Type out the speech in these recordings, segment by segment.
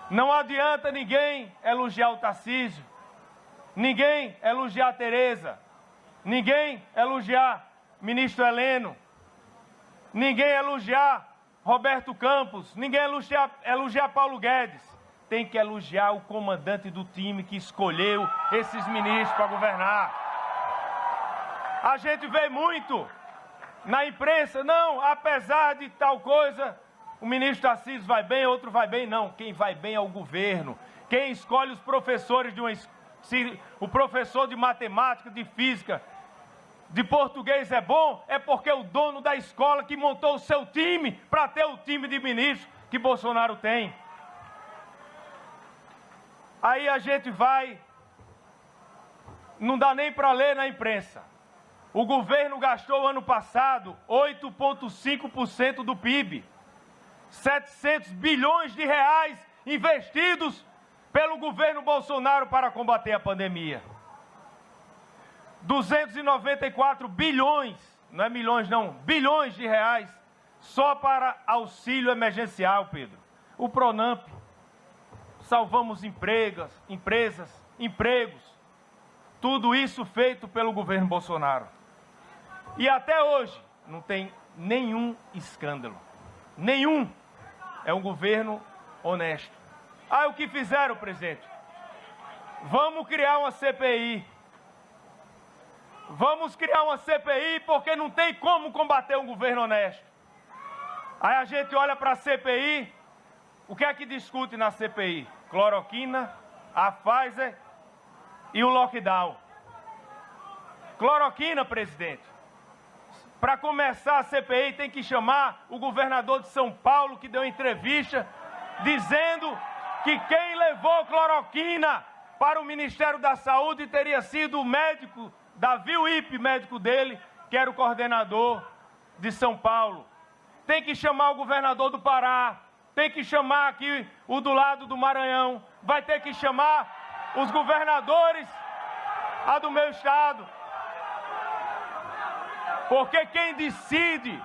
Não adianta ninguém elogiar o Tarcísio, ninguém elogiar a Tereza, ninguém elogiar o ministro Heleno, ninguém elogiar Roberto Campos, ninguém elogiar Paulo Guedes. Tem que elogiar o comandante do time que escolheu esses ministros para governar. A gente vê muito na imprensa, não, apesar de tal coisa, o ministro Tarcísio vai bem, outro vai bem. Não, quem vai bem é o governo. Quem escolhe os professores de uma escola, se o professor de matemática, de física, de português é bom, é porque é o dono da escola que montou o seu time para ter o time de ministros que Bolsonaro tem. Aí a gente vai, não dá nem para ler na imprensa. O governo gastou ano passado 8,5% do PIB, 700 bilhões de reais investidos pelo governo Bolsonaro para combater a pandemia. 294 bilhões, não é milhões não, bilhões de reais só para auxílio emergencial, Pedro. O Pronamp, salvamos empresas, empregos, tudo isso feito pelo governo Bolsonaro. E até hoje não tem nenhum escândalo, nenhum. É um governo honesto. O que fizeram, presidente? Vamos criar uma CPI. Vamos criar uma CPI porque não tem como combater um governo honesto. Aí a gente olha para a CPI, o que é que discute na CPI? Cloroquina, a Pfizer e o lockdown. Cloroquina, presidente. Para começar a CPI tem que chamar o governador de São Paulo, que deu entrevista, dizendo que quem levou cloroquina para o Ministério da Saúde teria sido o médico, Davi Uip, médico dele, que era o coordenador de São Paulo. Tem que chamar o governador do Pará, tem que chamar aqui o do lado do Maranhão, vai ter que chamar os governadores do meu estado. Porque quem decide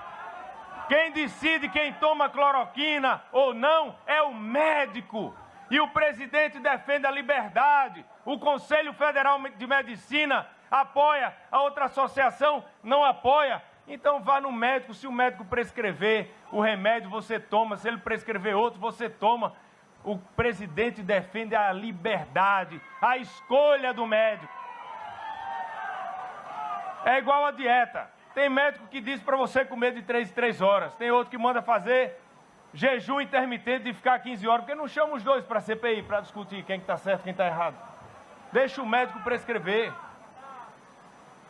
quem toma cloroquina ou não é o médico. E o presidente defende a liberdade. O Conselho Federal de Medicina apoia, a outra associação não apoia. Então vá no médico, se o médico prescrever o remédio, você toma. Se ele prescrever outro, você toma. O presidente defende a liberdade, a escolha do médico. É igual a dieta. Tem médico que diz para você comer de 3 em 3 horas. Tem outro que manda fazer jejum intermitente de ficar 15 horas. Porque não chama os dois para a CPI, para discutir quem está certo e quem está errado. Deixa o médico prescrever.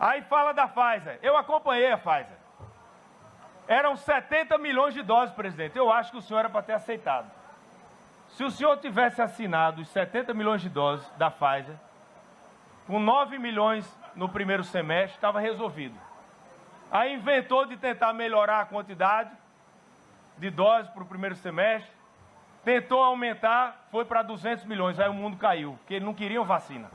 Aí fala da Pfizer. Eu acompanhei a Pfizer. Eram 70 milhões de doses, presidente. Eu acho que o senhor era para ter aceitado. Se o senhor tivesse assinado os 70 milhões de doses da Pfizer, com 9 milhões no primeiro semestre, estava resolvido. Aí inventou de tentar melhorar a quantidade de doses para o primeiro semestre, tentou aumentar, foi para 200 milhões, aí o mundo caiu, porque eles não queriam vacina.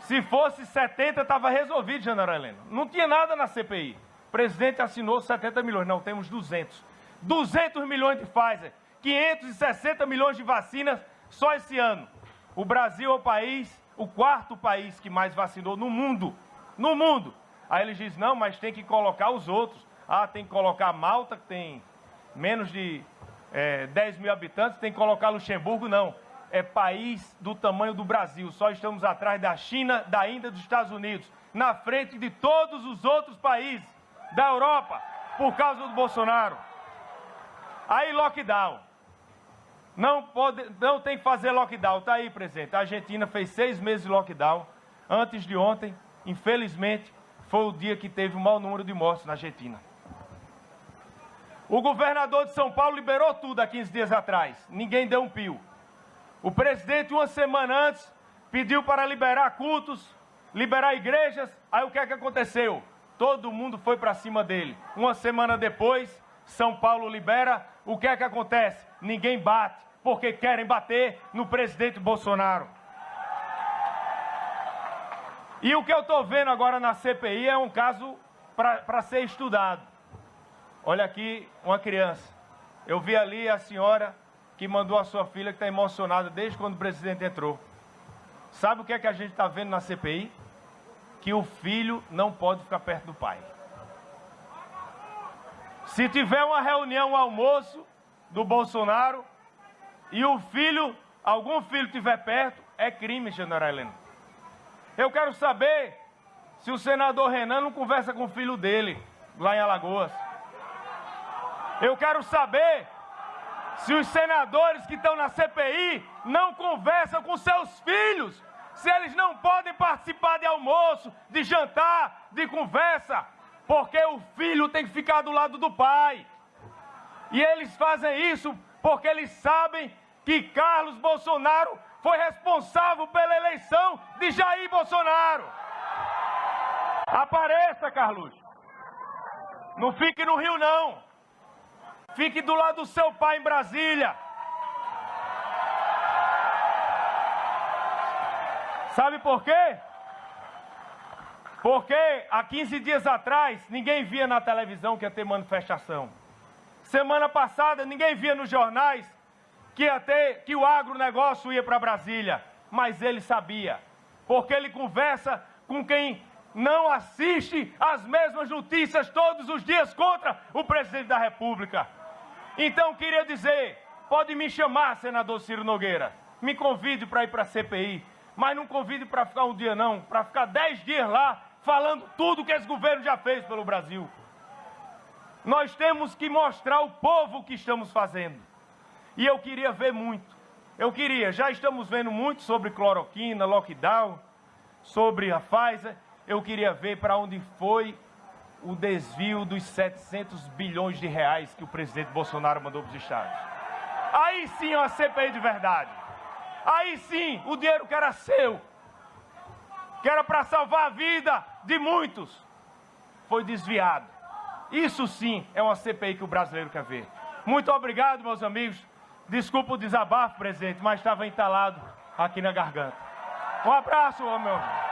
Se fosse 70, estava resolvido, general Heleno. Não tinha nada na CPI. O presidente assinou 70 milhões, não, temos 200. 200 milhões de Pfizer, 560 milhões de vacinas só esse ano. O Brasil é o país, o quarto país que mais vacinou no mundo. No mundo. Aí ele diz, não, mas tem que colocar os outros. Tem que colocar Malta, que tem menos de 10 mil habitantes, tem que colocar Luxemburgo, não. É país do tamanho do Brasil. Só estamos atrás da China, da Índia, dos Estados Unidos. Na frente de todos os outros países da Europa, por causa do Bolsonaro. Aí lockdown. Não tem que fazer lockdown. Está aí, presidente. A Argentina fez 6 meses de lockdown. Antes de ontem, infelizmente, foi o dia que teve o maior número de mortes na Argentina. O governador de São Paulo liberou tudo há 15 dias atrás. Ninguém deu um pio. O presidente, uma semana antes, pediu para liberar cultos, liberar igrejas. Aí o que é que aconteceu? Todo mundo foi para cima dele. Uma semana depois, São Paulo libera. O que é que acontece? Ninguém bate, porque querem bater no presidente Bolsonaro. E o que eu estou vendo agora na CPI é um caso para ser estudado. Olha aqui, uma criança. Eu vi ali a senhora que mandou a sua filha, que está emocionada desde quando o presidente entrou. Sabe o que é que a gente está vendo na CPI? Que o filho não pode ficar perto do pai. Se tiver uma reunião, um almoço do Bolsonaro e o filho, algum filho estiver perto, é crime, general Heleno. Eu quero saber se o senador Renan não conversa com o filho dele, lá em Alagoas. Eu quero saber se os senadores que estão na CPI não conversam com seus filhos, se eles não podem participar de almoço, de jantar, de conversa, porque o filho tem que ficar do lado do pai. E eles fazem isso porque eles sabem que Carlos Bolsonaro foi responsável pela eleição de Jair Bolsonaro. Apareça, Carlos. Não fique no Rio, não. Fique do lado do seu pai em Brasília. Sabe por quê? Porque há 15 dias atrás, ninguém via na televisão que ia ter manifestação. Semana passada, ninguém via nos jornais que o agronegócio ia para Brasília. Mas ele sabia, porque ele conversa com quem não assiste às mesmas notícias todos os dias contra o presidente da República. Então, queria dizer, pode me chamar, senador Ciro Nogueira, me convide para ir para a CPI, mas não convide para ficar um dia não, para ficar 10 dias lá, falando tudo que esse governo já fez pelo Brasil. Nós temos que mostrar ao povo o que estamos fazendo. E eu queria ver muito. Já estamos vendo muito sobre cloroquina, lockdown, sobre a Pfizer. Eu queria ver para onde foi o desvio dos 700 bilhões de reais que o presidente Bolsonaro mandou para os estados. Aí sim é uma CPI de verdade. Aí sim o dinheiro que era seu, que era para salvar a vida de muitos, foi desviado. Isso sim é uma CPI que o brasileiro quer ver. Muito obrigado, meus amigos. Desculpa o desabafo, presidente, mas estava entalado aqui na garganta. Um abraço, meu amigo.